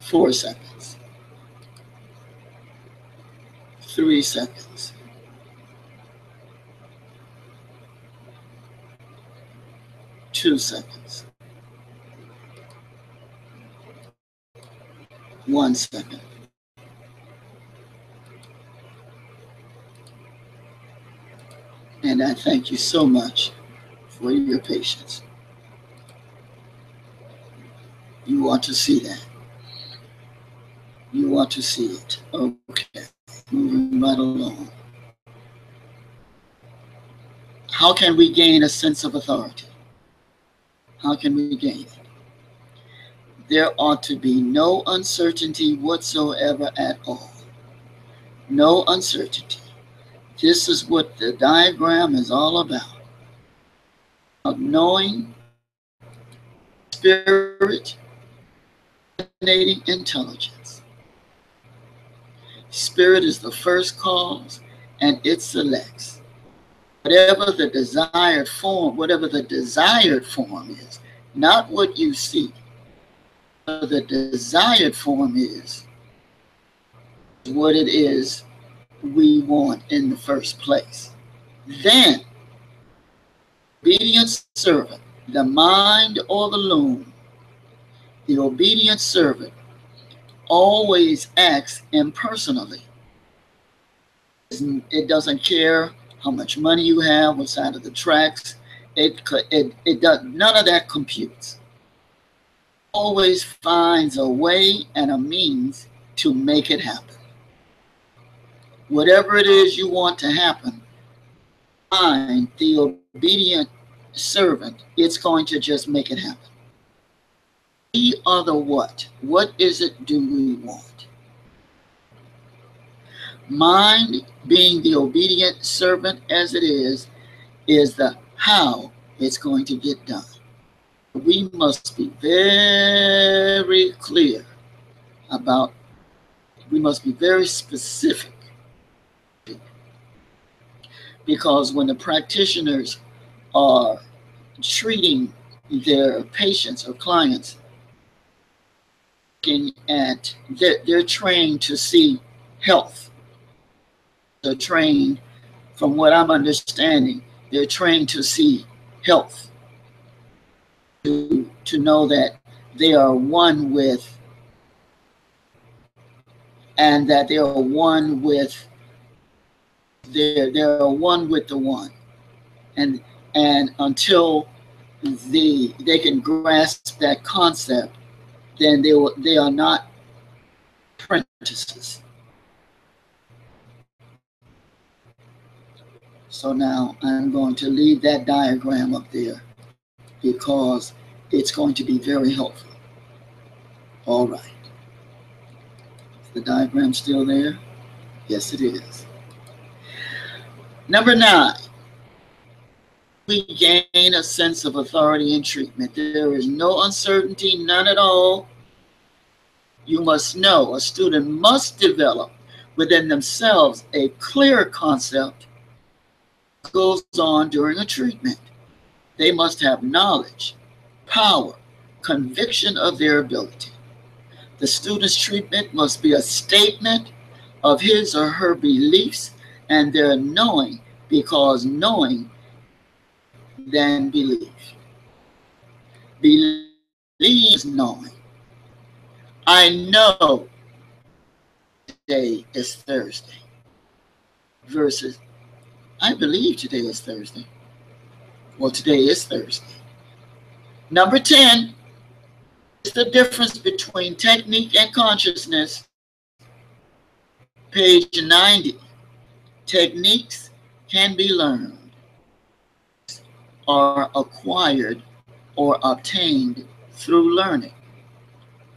4 seconds, 3 seconds, 2 seconds, 1 second. And I thank you so much for your patience. You want to see that. You want to see it. Okay. Moving right along. How can we gain a sense of authority? How can we gain it? There ought to be no uncertainty whatsoever at all. No uncertainty. This is what the diagram is all about. Of knowing, spirit, emanating intelligence. Spirit is the first cause, and it selects. Whatever the desired form is, not what you see. The desired form is what it is we want in the first place. Then, obedient servant, the mind or the loom, the obedient servant always acts impersonally. It doesn't care how much money you have, what side of the tracks. It does, none of that computes. Always finds a way and a means to make it happen. Whatever it is you want to happen, find the obedient servant, it's going to just make it happen. We are the what. What is it do we want? Mind, being the obedient servant as it is the how it's going to get done. We must be very clear about, we must be very specific. Because when the practitioners are treating their patients or clients, they're trained to see health. They're trained, from what I'm understanding, they're trained to see health. To know that they are one with, and that they are one with, they're one with the one. And until they can grasp that concept, then they are not apprentices. So now I'm going to leave that diagram up there because it's going to be very helpful. All right. Is the diagram still there? Yes, it is. Number 9. We gain a sense of authority in treatment. There is no uncertainty, none at all. You must know, a student must develop within themselves a clear concept that goes on during a treatment. They must have knowledge, power, conviction of their ability. The student's treatment must be a statement of his or her beliefs and their knowing, because knowing than belief. Believe is knowing. I know today is Thursday versus I believe today is Thursday. Well, today is Thursday. Number 10 is the difference between technique and consciousness. Page 90. Techniques can be learned, are acquired or obtained through learning.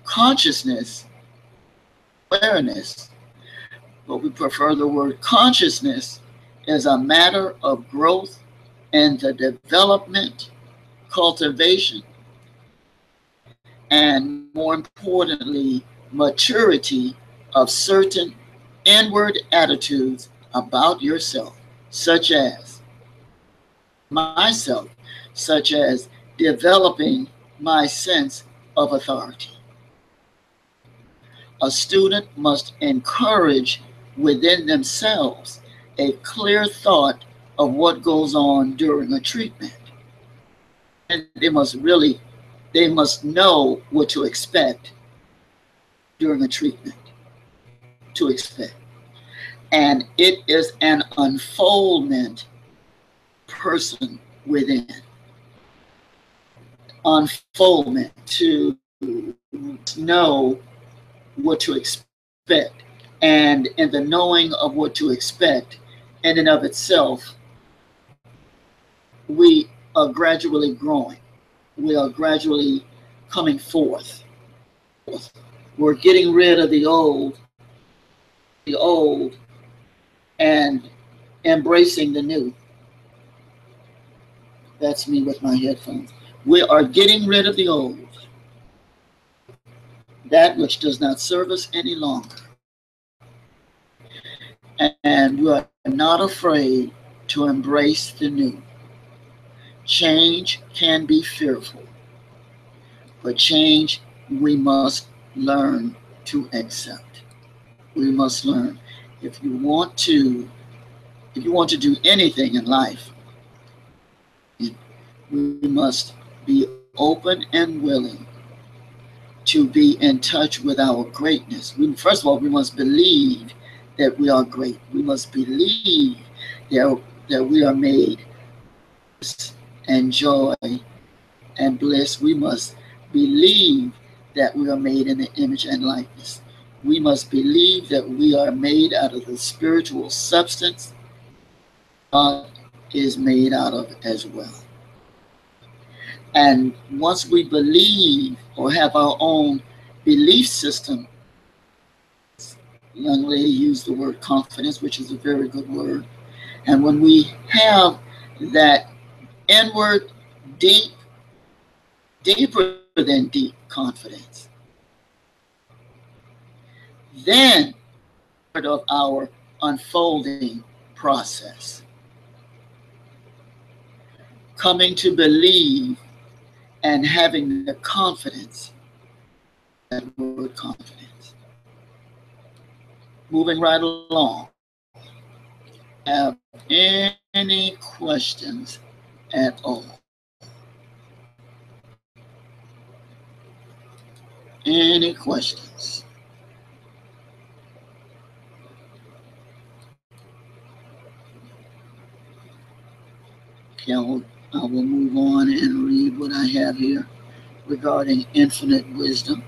Consciousness, awareness, but we prefer the word consciousness, is a matter of growth and the development, cultivation, and more importantly, maturity of certain inward attitudes about yourself, such as myself, such as developing my sense of authority. A student must encourage within themselves a clear thought of what goes on during a treatment. And they must know what to expect during a treatment, to expect. And it is an unfoldment person within. Unfoldment to know what to expect. And in the knowing of what to expect, in and of itself, we are gradually growing. We are gradually coming forth. We're getting rid of the old, and embracing the new. That's me with my headphones. We are getting rid of the old, that which does not serve us any longer. And we are not afraid to embrace the new. Change can be fearful, but change we must learn to accept. We must learn. If you want to do anything in life, we must be open and willing to be in touch with our greatness. First of all, we must believe that we are great. We must believe that we are made and joy and bliss. We must believe that we are made in the image and likeness. We must believe that we are made out of the spiritual substance God is made out of as well. And once we believe or have our own belief system, the young lady used the word confidence, which is a very good word. And when we have that inward, deeper than deep confidence, then part of our unfolding process, coming to believe and having the confidence, that word confidence. Moving right along. Have any questions at all? Any questions? Okay, I will move on and read what I have here regarding infinite wisdom.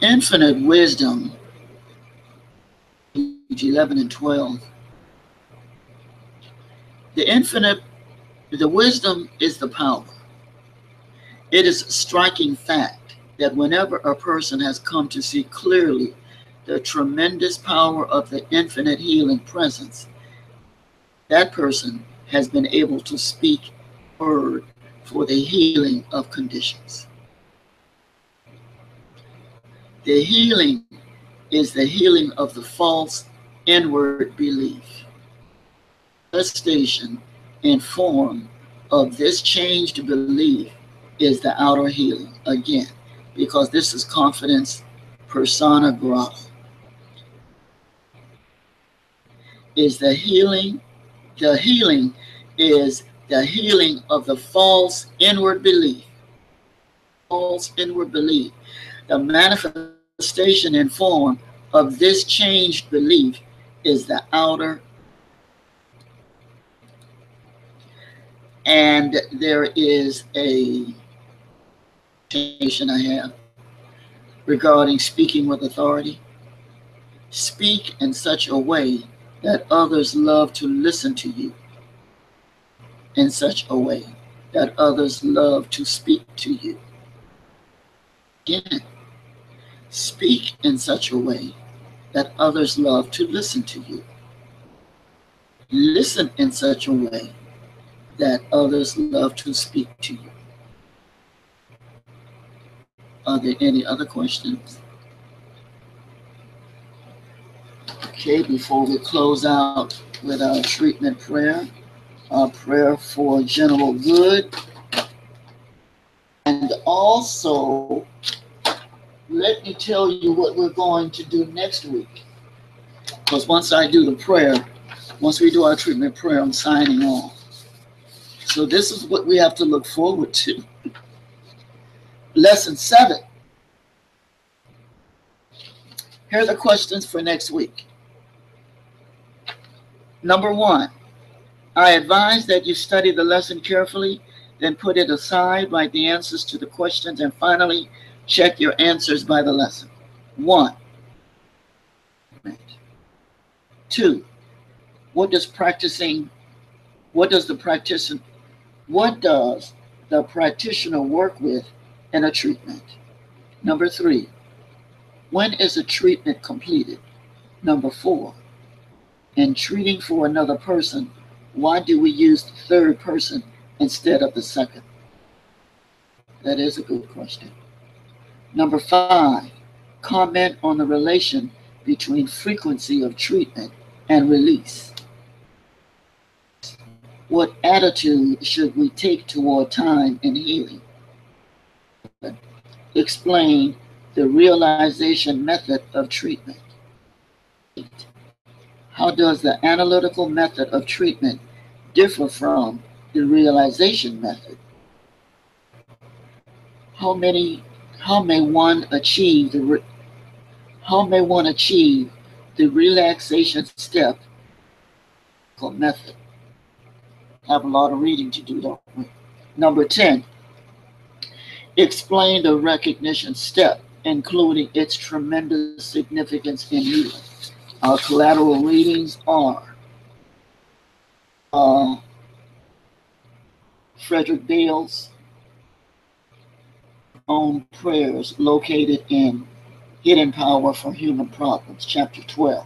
Infinite wisdom, page 11 and 12. The wisdom is the power. It is a striking fact that whenever a person has come to see clearly the tremendous power of the infinite healing presence, that person has been able to speak a word for the healing of conditions. The healing is the healing of the false inward belief. Manifestation in form of this changed belief is the outer healing, again, because this is confidence persona grata. Is the healing is the healing of the false inward belief. False inward belief. The manifestation in form of this changed belief is the outer. And there is a presentation I have regarding speaking with authority. Speak in such a way that others love to listen to you. In such a way that others love to speak to you. Again, speak in such a way that others love to listen to you. Listen in such a way that others love to speak to you. Are there any other questions? Okay, before we close out with our treatment prayer, our prayer for general good, and also let me tell you what we're going to do next week. Because once I do the prayer, once we do our treatment prayer, I'm signing off. So this is what we have to look forward to. Lesson 7. Here are the questions for next week. Number 1, I advise that you study the lesson carefully, then put it aside, write the answers to the questions, and finally check your answers by the lesson. 1. 2. What does the practitioner work with in a treatment? Number 3. When is a treatment completed? Number 4. In treating for another person, why do we use the third person instead of the second? That is a good question. Number 5. Comment on the relation between frequency of treatment and release. What attitude should we take toward time and healing? Explain the realization method of treatment. 8. How does the analytical method of treatment differ from the realization method? How may one achieve the relaxation step method? I have a lot of reading to do, don't we? Number 10. Explain the recognition step, including its tremendous significance in healing. Our collateral readings are Frederick Bale's own prayers, located in Hidden Power for Human Problems, Chapter 12.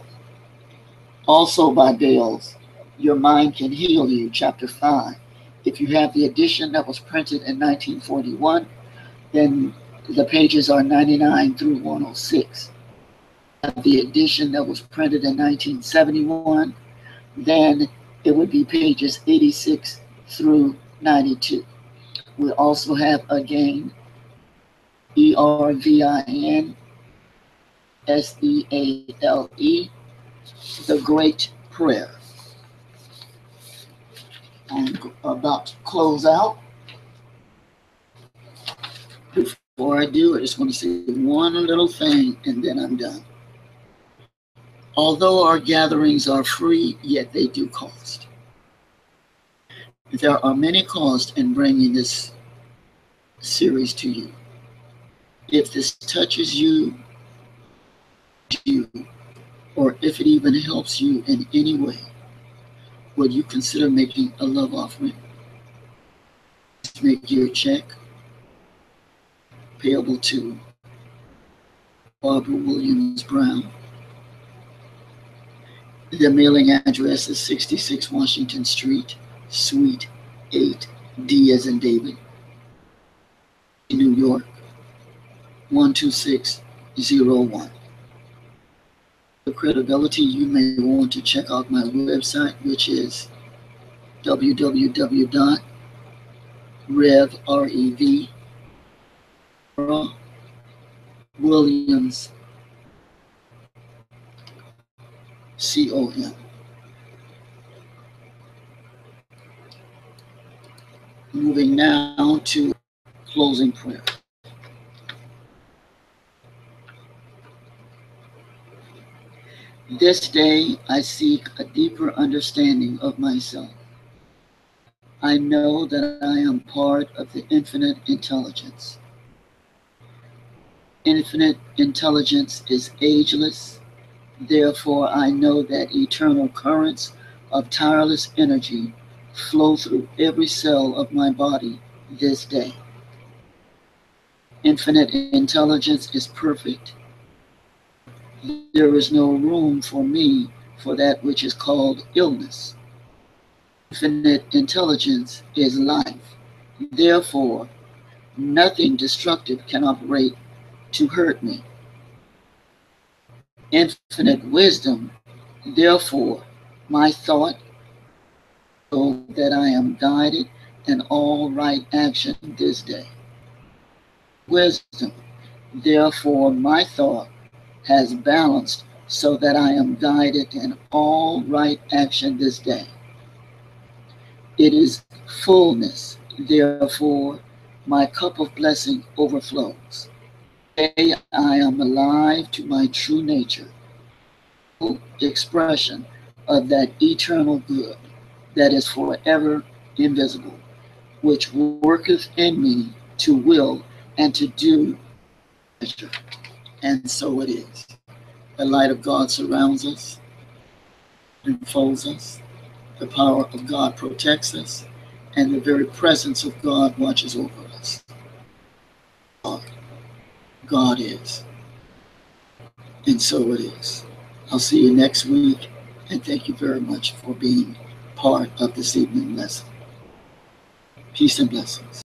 Also by Bale's Your Mind Can Heal You, Chapter 5. If you have the edition that was printed in 1941, then the pages are 99 through 106. The edition that was printed in 1971, then it would be pages 86 through 92. We also have, again, ERVIN SEALE, The Great Prayer. I'm about to close out. Before I do, I just want to say one little thing and then I'm done. Although our gatherings are free, yet they do cost. There are many costs in bringing this series to you. If this touches you, or if it even helps you in any way, would you consider making a love offering? Make your check payable to Barbara Williams Brown. The mailing address is 66 Washington Street, Suite 8, D as in David, New York, 12601. For credibility, you may want to check out my website, which is www.RevWilliams.com. Moving now to closing prayer. This day I seek a deeper understanding of myself. I know that I am part of the infinite intelligence. Infinite intelligence is ageless. Therefore, I know that eternal currents of tireless energy flow through every cell of my body this day. Infinite intelligence is perfect. There is no room for me for that which is called illness. Infinite intelligence is life. Therefore, nothing destructive can operate to hurt me. Infinite wisdom, therefore, my thought, so that I am guided in all right action this day. Wisdom, Therefore, my thought has balanced so that I am guided in all right action this day. It is fullness. Therefore, my cup of blessing overflows. Today, I am alive to my true nature, expression of that eternal good that is forever invisible, which worketh in me to will and to do pleasure. And so it is. The light of God surrounds us, enfolds us. The power of God protects us, and the very presence of God watches over us. God is. And so it is. I'll see you next week, and thank you very much for being part of this evening lesson. Peace and blessings.